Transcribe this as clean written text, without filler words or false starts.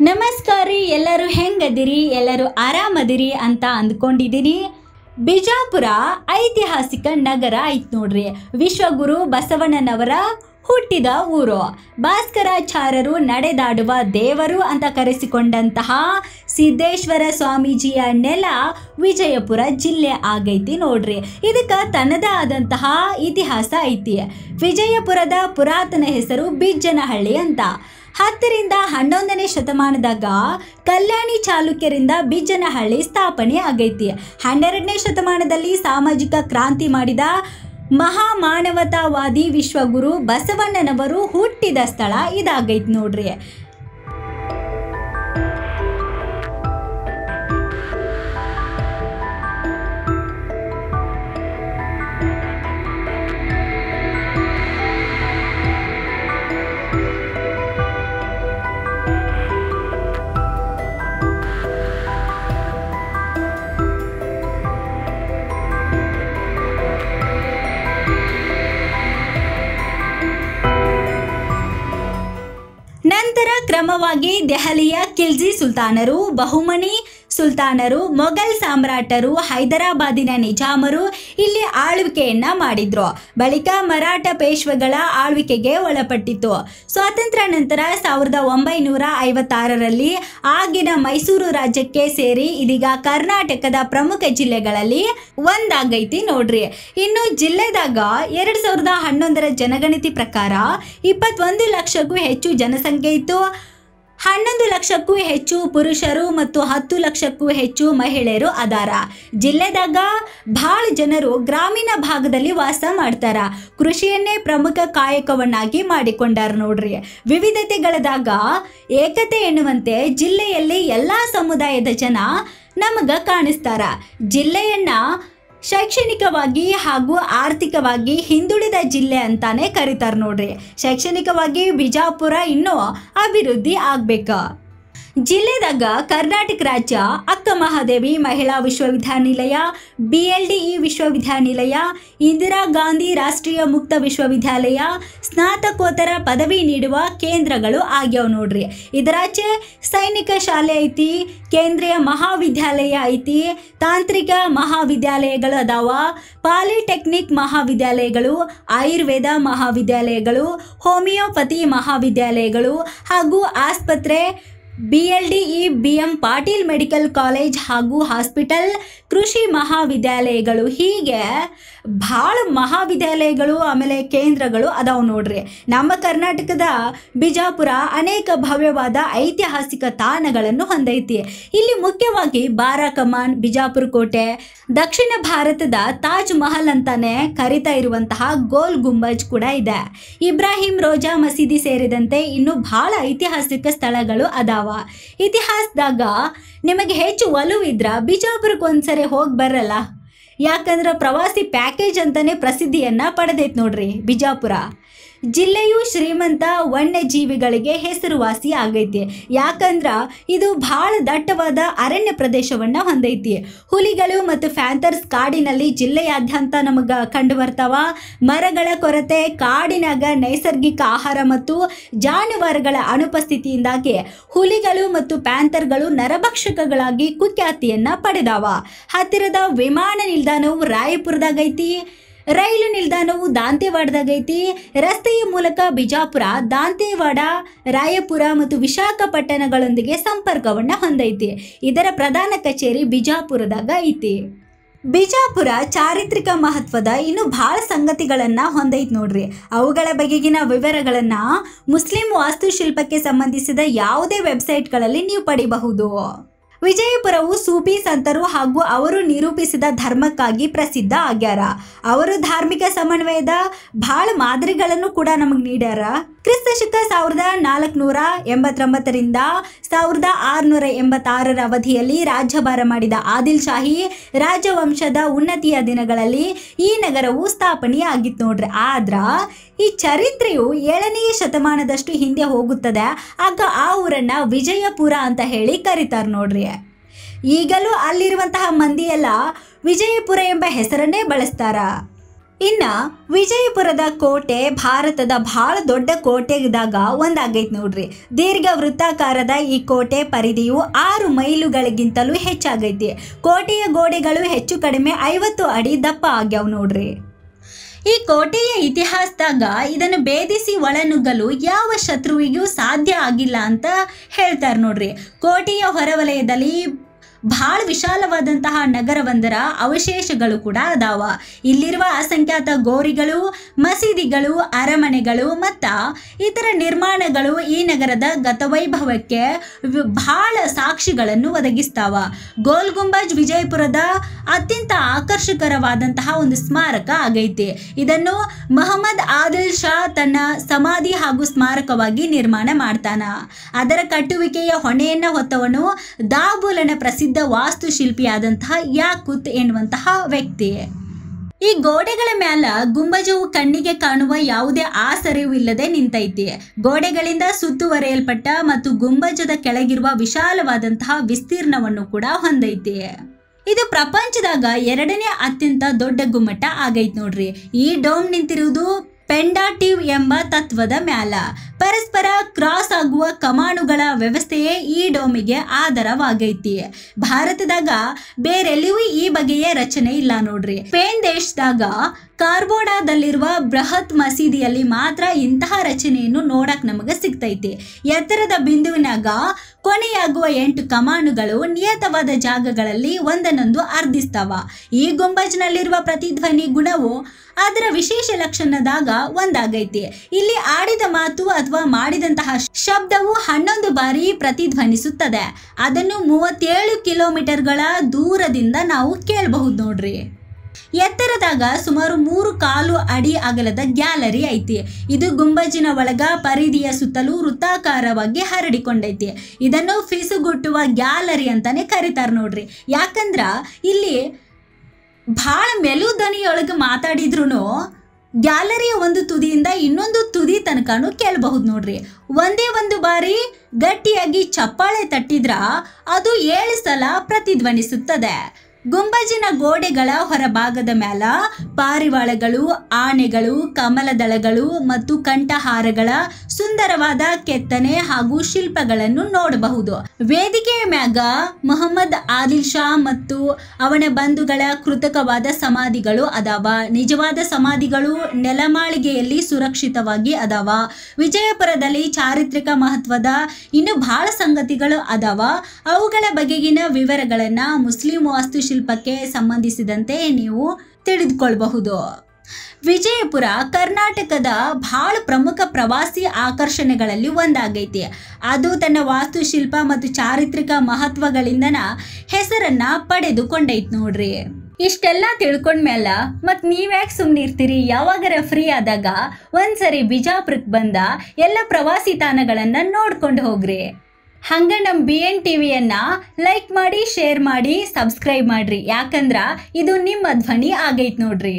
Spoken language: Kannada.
ನಮಸ್ಕಾರ ರೀ, ಎಲ್ಲರೂ ಹೆಂಗದಿರಿ? ಎಲ್ಲರೂ ಆರಾಮದಿರಿ ಅಂತ ಅಂದ್ಕೊಂಡಿದ್ದೀನಿ. ಬಿಜಾಪುರ ಐತಿಹಾಸಿಕ ನಗರ ಐತ್ ನೋಡ್ರಿ. ವಿಶ್ವಗುರು ಬಸವಣ್ಣನವರ ಹುಟ್ಟಿದ ಊರು. ಭಾಸ್ಕರಾಚಾರ್ಯರು ನಡೆದಾಡುವ ದೇವರು ಅಂತ ಕರೆಸಿಕೊಂಡಂತಹ ಸಿದ್ದೇಶ್ವರ ಸ್ವಾಮೀಜಿಯ ನೆಲ ವಿಜಯಪುರ ಜಿಲ್ಲೆ ಆಗೈತಿ ನೋಡ್ರಿ. ಇದಕ್ಕೆ ತನ್ನದೇ ಆದಂತಹ ಇತಿಹಾಸ ಐತಿ. ವಿಜಯಪುರದ ಪುರಾತನ ಹೆಸರು ಬಿಜ್ಜನಹಳ್ಳಿ ಅಂತ. 10ರಿಂದ 11ನೇ ಶತಮಾನದಾಗ ಕಲ್ಯಾಣಿ ಚಾಲುಕ್ಯರಿಂದ ಬಿಜ್ಜನಹಳ್ಳಿ ಸ್ಥಾಪನೆ ಆಗೈತಿ. 12ನೇ ಶತಮಾನದಲ್ಲಿ ಸಾಮಾಜಿಕ ಕ್ರಾಂತಿ ಮಾಡಿದ ಮಹಾಮಾನವತಾವಾದಿ ವಿಶ್ವಗುರು ಬಸವಣ್ಣನವರು ಹುಟ್ಟಿದ ಸ್ಥಳ ಇದಾಗೈತಿ ನೋಡ್ರಿ. ನಂತರ ಕ್ರಮವಾಗಿ ದೆಹಲಿಯ ಖಿಲ್ಜಿ ಸುಲ್ತಾನರು, ಬಹುಮನಿ ಸುಲ್ತಾನರು, ಮೊಘಲ್ ಸಾಮ್ರಾಟರು, ಹೈದರಾಬಾದಿನ ನಿಜಾಮರು ಇಲ್ಲಿ ಆಳ್ವಿಕೆಯನ್ನ ಮಾಡಿದ್ರು. ಬಳಿಕ ಮರಾಠ ಪೇಶ್ವೆಗಳ ಆಳ್ವಿಕೆಗೆ ಒಳಪಟ್ಟಿತು. ಸ್ವಾತಂತ್ರ್ಯ ನಂತರ 1956ರಲ್ಲಿ ಆಗಿನ ಮೈಸೂರು ರಾಜ್ಯಕ್ಕೆ ಸೇರಿ ಇದೀಗ ಕರ್ನಾಟಕದ ಪ್ರಮುಖ ಜಿಲ್ಲೆಗಳಲ್ಲಿ ಒಂದಾಗೈತಿ ನೋಡ್ರಿ. ಇನ್ನು ಜಿಲ್ಲೆದಾಗ 2011ರ ಜನಗಣತಿ ಪ್ರಕಾರ 21 ಲಕ್ಷಕ್ಕೂ ಹೆಚ್ಚು ಜನಸಂಖ್ಯೆ ಇತ್ತು. 11 ಲಕ್ಷಕ್ಕೂ ಹೆಚ್ಚು ಪುರುಷರು ಮತ್ತು 10 ಲಕ್ಷಕ್ಕೂ ಹೆಚ್ಚು ಮಹಿಳೆಯರು ಅದಾರ. ಜಿಲ್ಲೆದಾಗ ಬಹಳ ಜನರು ಗ್ರಾಮೀಣ ಭಾಗದಲ್ಲಿ ವಾಸ ಮಾಡ್ತಾರ. ಕೃಷಿಯನ್ನೇ ಪ್ರಮುಖ ಕಾಯಕವನ್ನಾಗಿ ಮಾಡಿಕೊಂಡಾರ ನೋಡ್ರಿ. ವಿವಿಧತೆಗಳದಾಗ ಏಕತೆ ಎನ್ನುವಂತೆ ಜಿಲ್ಲೆಯಲ್ಲಿ ಎಲ್ಲಾ ಸಮುದಾಯದ ಜನ ನಮಗ ಕಾಣಿಸ್ತಾರ. ಜಿಲ್ಲೆಯನ್ನ ಶೈಕ್ಷಣಿಕವಾಗಿ ಹಾಗೂ ಆರ್ಥಿಕವಾಗಿ ಹಿಂದುಳಿದ ಜಿಲ್ಲೆ ಅಂತಾನೆ ಕರೀತಾರೆ ನೋಡ್ರಿ. ಶೈಕ್ಷಣಿಕವಾಗಿ ಬಿಜಾಪುರ ಇನ್ನೂ ಅಭಿವೃದ್ಧಿ ಆಗ್ಬೇಕು. ಜಿಲ್ಲೆದಾಗ ಕರ್ನಾಟಕ ರಾಜ್ಯ ಅಕ್ಕ ಮಹಾದೇವಿ ಮಹಿಳಾ ವಿಶ್ವವಿದ್ಯಾನಿಲಯ, BLDE ವಿಶ್ವವಿದ್ಯಾನಿಲಯ, ಇಂದಿರಾ ಗಾಂಧಿ ರಾಷ್ಟ್ರೀಯ ಮುಕ್ತ ವಿಶ್ವವಿದ್ಯಾಲಯ, ಸ್ನಾತಕೋತ್ತರ ಪದವಿ ನೀಡುವ ಕೇಂದ್ರಗಳು ಆಗ್ಯಾವ ನೋಡ್ರಿ. ಇದರಾಚೆ ಸೈನಿಕ ಶಾಲೆ ಐತಿ, ಕೇಂದ್ರೀಯ ಮಹಾವಿದ್ಯಾಲಯ ಐತಿ, ತಾಂತ್ರಿಕ ಮಹಾವಿದ್ಯಾಲಯಗಳು ಅದಾವ, ಪಾಲಿಟೆಕ್ನಿಕ್ ಮಹಾವಿದ್ಯಾಲಯಗಳು, ಆಯುರ್ವೇದ ಮಹಾವಿದ್ಯಾಲಯಗಳು, ಹೋಮಿಯೋಪತಿ ಮಹಾವಿದ್ಯಾಲಯಗಳು ಹಾಗೂ ಆಸ್ಪತ್ರೆ, BLDE BM Patil medical college ಹಾಗೂ ಹಾಸ್ಪಿಟಲ್, ಕೃಷಿ ಮಹಾವಿದ್ಯಾಲಯಗಳು, ಹೀಗೆ ಭಾಳ ಮಹಾವಿದ್ಯಾಲಯಗಳು ಆಮೇಲೆ ಕೇಂದ್ರಗಳು ಅದಾವ ನೋಡ್ರಿ. ನಮ್ಮ ಕರ್ನಾಟಕದ ಬಿಜಾಪುರ ಅನೇಕ ಭವ್ಯವಾದ ಐತಿಹಾಸಿಕ ತಾಣಗಳನ್ನು ಹೊಂದೈತಿ. ಇಲ್ಲಿ ಮುಖ್ಯವಾಗಿ ಬಾರಾ ಕಮಾನ್, ಬಿಜಾಪುರ ಕೋಟೆ, ದಕ್ಷಿಣ ಭಾರತದ ತಾಜ್ ಮಹಲ್ ಅಂತಾನೆ ಕರಿತಾ ಇರುವಂತಹ ಗೋಲ್ ಗುಂಬಜ್ ಕೂಡ ಇದೆ. ಇಬ್ರಾಹಿಂ ರೋಜಾ ಮಸೀದಿ ಸೇರಿದಂತೆ ಇನ್ನು ಬಹಳ ಐತಿಹಾಸಿಕ ಸ್ಥಳಗಳು ಅದಾವ. ಇತಿಹಾಸದಾಗ ನಿಮಗೆ ಹೆಚ್ಚು ಒಲವಿದ್ರ ಬಿಜಾಪುರಕ್ಕೆ ಒಂದ್ಸರಿ ಹೋಗಿ ಬರಲ್ಲ. ಯಾಕಂದ್ರೆ ಪ್ರವಾಸಿ ಪ್ಯಾಕೇಜ್ ಅಂತಾನೆ ಪ್ರಸಿದ್ಧಿಯನ್ನ ಪಡೆದೈತೆ ನೋಡ್ರಿ ಬಿಜಾಪುರ. ಜಿಲ್ಲೆಯು ಶ್ರೀಮಂತ ವನ್ಯಜೀವಿಗಳಿಗೆ ಹೆಸರುವಾಸಿ ಆಗೈತಿ. ಯಾಕಂದ್ರ ಇದು ಬಹಳ ದಟ್ಟವಾದ ಅರಣ್ಯ ಪ್ರದೇಶವನ್ನ ಹೊಂದೈತಿ. ಹುಲಿಗಳು ಮತ್ತು ಫ್ಯಾಂಥರ್ಸ್ ಕಾಡಿನಲ್ಲಿ ಜಿಲ್ಲೆಯಾದ್ಯಂತ ನಮಗ ಕಂಡು ಬರ್ತಾವ. ಮರಗಳ ಕೊರತೆ, ಕಾಡಿನಾಗ ನೈಸರ್ಗಿಕ ಆಹಾರ ಮತ್ತು ಜಾನುವಾರುಗಳ ಅನುಪಸ್ಥಿತಿಯಿಂದಾಗಿ ಹುಲಿಗಳು ಮತ್ತು ಪ್ಯಾಂಥರ್ಗಳು ನರಭಕ್ಷಕಗಳಾಗಿ ಕುಖ್ಯಾತಿಯನ್ನ ಪಡೆದಾವ. ಹತ್ತಿರದ ವಿಮಾನ ನಿಲ್ದಾಣವು ರಾಯಪುರದಾಗೈತಿ. ರೈಲು ನಿಲ್ದಾಣವು ದಾಂತೇವಾಡದಾಗೈತಿ. ರಸ್ತೆಯ ಮೂಲಕ ಬಿಜಾಪುರ, ದಾಂತೇವಾಡ, ರಾಯಪುರ ಮತ್ತು ವಿಶಾಖಪಟ್ಟಣಗಳೊಂದಿಗೆ ಸಂಪರ್ಕವನ್ನ ಹೊಂದೈತಿ. ಇದರ ಪ್ರಧಾನ ಕಚೇರಿ ಬಿಜಾಪುರದಾಗ ಐತಿ. ಬಿಜಾಪುರ ಚಾರಿತ್ರಿಕ ಮಹತ್ವದ ಇನ್ನು ಬಹಳ ಸಂಗತಿಗಳನ್ನ ಹೊಂದೈತಿ ನೋಡ್ರಿ. ಅವುಗಳ ಬಗೆಗಿನ ವಿವರಗಳನ್ನ ಮುಸ್ಲಿಂ ವಾಸ್ತುಶಿಲ್ಪಕ್ಕೆ ಸಂಬಂಧಿಸಿದ ಯಾವುದೇ ವೆಬ್ಸೈಟ್ಗಳಲ್ಲಿ ನೀವು ಪಡಿಬಹುದು. ವಿಜಯಪುರವು ಸೂಫಿ ಸಂತರು ಹಾಗೂ ಅವರು ನಿರೂಪಿಸಿದ ಧರ್ಮಕ್ಕಾಗಿ ಪ್ರಸಿದ್ಧ ಆಗ್ಯಾರ. ಅವರು ಧಾರ್ಮಿಕ ಸಮನ್ವಯದ ಬಹಳ ಮಾದರಿಗಳನ್ನು ಕೂಡ ನಮಗೆ ನೀಡ್ಯಾರ. ಕ್ರಿಸ್ತಶಕ 1489ರಿಂದ 1686ರ ಅವಧಿಯಲ್ಲಿ ರಾಜ್ಯಭಾರ ಮಾಡಿದ ಆದಿಲ್ ಶಾಹಿ ರಾಜವಂಶದ ಉನ್ನತಿಯ ದಿನಗಳಲ್ಲಿ ಈ ನಗರವು ಸ್ಥಾಪನೆಯಾಗಿತ್ತು ನೋಡ್ರಿ. ಆದ್ರ ಈ ಚರಿತ್ರೆಯು 7ನೇ ಶತಮಾನದಷ್ಟು ಹಿಂದೆ ಹೋಗುತ್ತದೆ. ಆಗ ಆ ಊರನ್ನ ವಿಜಯಪುರ ಅಂತ ಹೇಳಿ ಕರೀತಾರೆ ನೋಡ್ರಿ. ಈಗಲೂ ಅಲ್ಲಿರುವಂತಹ ಮಂದಿ ಎಲ್ಲ ವಿಜಯಪುರ ಎಂಬ ಹೆಸರನ್ನೇ ಬಳಸ್ತಾರ. ಇನ್ನ ವಿಜಯಪುರದ ಕೋಟೆ ಭಾರತದ ಬಹಳ ದೊಡ್ಡ ಕೋಟೆದಾಗ ಒಂದಾಗೈತೆ ನೋಡ್ರಿ. ದೀರ್ಘ ವೃತ್ತಾಕಾರದ ಈ ಕೋಟೆ ಪರಿಧಿಯು 6 ಮೈಲುಗಳಿಗಿಂತಲೂ ಹೆಚ್ಚಾಗೈತಿ. ಕೋಟೆಯ ಗೋಡೆಗಳು ಹೆಚ್ಚು ಕಡಿಮೆ 50 ಅಡಿ ದಪ್ಪ ಆಗ್ಯಾವ ನೋಡ್ರಿ. ಈ ಕೋಟೆಯ ಇತಿಹಾಸದಾಗ ಇದನ್ನು ಭೇದಿಸಿ ಒಳನುಗ್ಗಲು ಯಾವ ಶತ್ರುವಿಗೂ ಸಾಧ್ಯ ಆಗಿಲ್ಲ ಅಂತ ಹೇಳ್ತಾರೆ ನೋಡ್ರಿ. ಕೋಟೆಯ ಹೊರವಲಯದಲ್ಲಿ ಬಹಳ ವಿಶಾಲವಾದಂತಹ ನಗರವೊಂದರ ಅವಶೇಷಗಳು ಕೂಡ ಅದಾವ. ಇಲ್ಲಿರುವ ಅಸಂಖ್ಯಾತ ಗೋರಿಗಳು, ಮಸೀದಿಗಳು, ಅರಮನೆಗಳು ಮತ್ತು ಇತರ ನಿರ್ಮಾಣಗಳು ಈ ನಗರದ ಗತವೈಭವಕ್ಕೆ ಬಹಳ ಸಾಕ್ಷಿಗಳನ್ನು ಒದಗಿಸ್ತಾವ. ಗೋಲ್ ಗುಂಬಜ್ ವಿಜಯಪುರದ ಅತ್ಯಂತ ಆಕರ್ಷಕರವಾದಂತಹ ಒಂದು ಸ್ಮಾರಕ ಆಗೈತಿ. ಇದನ್ನು ಮೊಹಮ್ಮದ್ ಆದಿಲ್ ಶಾ ತನ್ನ ಸಮಾಧಿ ಹಾಗೂ ಸ್ಮಾರಕವಾಗಿ ನಿರ್ಮಾಣ ಮಾಡ್ತಾನ. ಅದರ ಕಟ್ಟುವಿಕೆಯ ಹೊಣೆಯನ್ನು ಹೊತ್ತವನು ದಾಬೂಲನ ಪ್ರಸಿದ್ಧ ವಾಸ್ತುಶಿಲ್ಪಿಯಾದಂತಹ ಯಾಕೂತ್ ಎನ್ನುವಂತಹ ವ್ಯಕ್ತಿ. ಈ ಗೋಡೆಗಳ ಮ್ಯಾಲ ಗುಂಬಜವು ಕಣ್ಣಿಗೆ ಕಾಣುವ ಯಾವುದೇ ಆಸರೆಯೂ ಇಲ್ಲದೆ ನಿಂತೈತಿ. ಗೋಡೆಗಳಿಂದ ಸುತ್ತುವರಿಯಲ್ಪಟ್ಟ ಮತ್ತು ಗುಂಬಜದ ಕೆಳಗಿರುವ ವಿಶಾಲವಾದಂತಹ ವಿಸ್ತೀರ್ಣವನ್ನು ಕೂಡ ಹೊಂದೈತಿ. ಇದು ಪ್ರಪಂಚದಾಗ 2ನೇ ಅತ್ಯಂತ ದೊಡ್ಡ ಗುಮ್ಮಟ ಆಗೈತಿ ನೋಡ್ರಿ. ಈ ಡೋಮ್ ನಿಂತಿರುವುದು ಪೆಂಡಾಟಿವ್ ಎಂಬ ತತ್ವದ ಮ್ಯಾಲ. ಪರಸ್ಪರ ಕ್ರಾಸ್ ಆಗುವ ಕಮಾನುಗಳ ವ್ಯವಸ್ಥೆಯೇ ಈ ಡೋಮಿಗೆ ಆಧಾರವಾಗೈತಿ. ಭಾರತದಾಗ ಬೇರೆಲ್ಲಿಯೂ ಈ ಬಗೆಯ ರಚನೆ ಇಲ್ಲ ನೋಡ್ರಿ. ಸ್ಪೇನ್ ದೇಶದಾಗ ಕಾರ್ಬೋಡಾದಲ್ಲಿರುವ ಬೃಹತ್ ಮಸೀದಿಯಲ್ಲಿ ಮಾತ್ರ ಇಂತಹ ರಚನೆಯನ್ನು ನೋಡಕ್ ನಮಗೆ ಸಿಗ್ತೈತಿ. ಎತ್ತರದ ಬಿಂದುವಿನಾಗ ಕೊನೆಯಾಗುವ 8 ಕಮಾನುಗಳು ನಿಯತವಾದ ಜಾಗಗಳಲ್ಲಿ ಒಂದನ್ನೊಂದು ಅರ್ಧಿಸ್ತಾವ. ಈ ಗುಂಬಜ್ನಲ್ಲಿರುವ ಪ್ರತಿಧ್ವನಿ ಗುಣವು ಅದರ ವಿಶೇಷ ಲಕ್ಷಣದಾಗ ಒಂದಾಗೈತಿ. ಇಲ್ಲಿ ಆಡಿದ ಮಾತು ಅಥವಾ ಮಾಡಿದಂತಹ ಶಬ್ದವು 11 ಬಾರಿ ಪ್ರತಿಧ್ವನಿಸುತ್ತದೆ. ಅದನ್ನು 37 ಕಿಲೋಮೀಟರ್ಗಳ ದೂರದಿಂದ ನಾವು ಕೇಳಬಹುದು ನೋಡ್ರಿ. ಎತ್ತರದಾಗ ಸುಮಾರು 3.25 ಅಡಿ ಅಗಲದ ಗ್ಯಾಲರಿ ಐತಿ. ಇದು ಗುಂಬಜಿನ ಒಳಗ ಪರಿಧಿಯ ಸುತ್ತಲೂ ವೃತ್ತಾಕಾರವಾಗಿ ಹರಡಿಕೊಂಡೈತಿ. ಇದನ್ನು ಫಿಸುಗುಟ್ಟುವ ಗ್ಯಾಲರಿ ಅಂತಾನೆ ಕರೀತಾರ ನೋಡ್ರಿ. ಯಾಕಂದ್ರ ಇಲ್ಲಿ ಭಾಳ ಮೆಲು ಧ್ವನಿಯೊಳಗೆ ಮಾತಾಡಿದ್ರು ಗ್ಯಾಲರಿಯ ಒಂದು ತುದಿಯಿಂದ ಇನ್ನೊಂದು ತುದಿ ತನಕನೂ ಕೇಳಬಹುದು ನೋಡ್ರಿ. ಒಂದೇ ಒಂದು ಬಾರಿ ಗಟ್ಟಿಯಾಗಿ ಚಪ್ಪಾಳೆ ತಟ್ಟಿದ್ರ ಅದು 7 ಸಲ ಪ್ರತಿಧ್ವನಿಸುತ್ತದೆ. ಗುಂಬಜಿನ ಗೋಡೆಗಳ ಹೊರಭಾಗದ ಮ್ಯಾಲ ಪಾರಿವಾಳಗಳು, ಆನೆಗಳು, ಕಮಲದಳಗಳು ಮತ್ತು ಕಂಠಹಾರಗಳ ಸುಂದರವಾದ ಕೆತ್ತನೆ ಹಾಗೂ ಶಿಲ್ಪಗಳನ್ನು ನೋಡಬಹುದು. ವೇದಿಕೆಯ ಮ್ಯಾಗ ಮೊಹಮ್ಮದ್ ಆದಿಲ್ ಶಾ ಮತ್ತು ಅವನ ಬಂಧುಗಳ ಕೃತಕವಾದ ಸಮಾಧಿಗಳು ಅದಾವ. ನಿಜವಾದ ಸಮಾಧಿಗಳು ನೆಲಮಾಳಿಗೆಯಲ್ಲಿ ಸುರಕ್ಷಿತವಾಗಿ ಅದಾವ. ವಿಜಯಪುರದಲ್ಲಿ ಚಾರಿತ್ರಿಕ ಮಹತ್ವದ ಇನ್ನು ಬಹಳ ಸಂಗತಿಗಳು ಅದಾವ. ಅವುಗಳ ಬಗೆಗಿನ ವಿವರಗಳನ್ನ ಮುಸ್ಲಿಂ ವಾಸ್ತುಶಿಲ್ಪಕ್ಕೆ ಸಂಬಂಧಿಸಿದಂತೆ ನೀವು ತಿಳಿದುಕೊಳ್ಳಬಹುದು. ವಿಜಯಪುರ ಕರ್ನಾಟಕದ ಬಹಳ ಪ್ರಮುಖ ಪ್ರವಾಸಿ ಆಕರ್ಷಣೆಗಳಲ್ಲಿ ಒಂದಾಗೈತಿ. ಅದು ತನ್ನ ವಾಸ್ತುಶಿಲ್ಪ ಮತ್ತು ಚಾರಿತ್ರಿಕ ಮಹತ್ವಗಳಿಂದನ ಹೆಸರನ್ನ ಪಡೆದುಕೊಂಡೈತಿ ನೋಡ್ರಿ. ಇಷ್ಟೆಲ್ಲ ತಿಳ್ಕೊಂಡ್ಮೇಲ ಮತ್ ನೀವ್ಯಾಕೆ ಸುಮ್ಮನಿರ್ತೀರಿ? ಯಾವಾಗರ ಫ್ರೀ ಆದಾಗ ಒಂದ್ಸರಿ ಬಿಜಾಪುರಕ್ಕೆ ಬಂದ ಎಲ್ಲ ಪ್ರವಾಸಿ ತಾಣಗಳನ್ನ ನೋಡ್ಕೊಂಡು ಹೋಗ್ರಿ. ಹಂಗ ನಮ್ಮ BN TVಯನ್ನ ಲೈಕ್ ಮಾಡಿ, ಶೇರ್ ಮಾಡಿ, ಸಬ್ಸ್ಕ್ರೈಬ್ ಮಾಡ್ರಿ. ಯಾಕಂದ್ರ ಇದು ನಿಮ್ಮ ಧ್ವನಿ ಆಗೈತ್ ನೋಡ್ರಿ.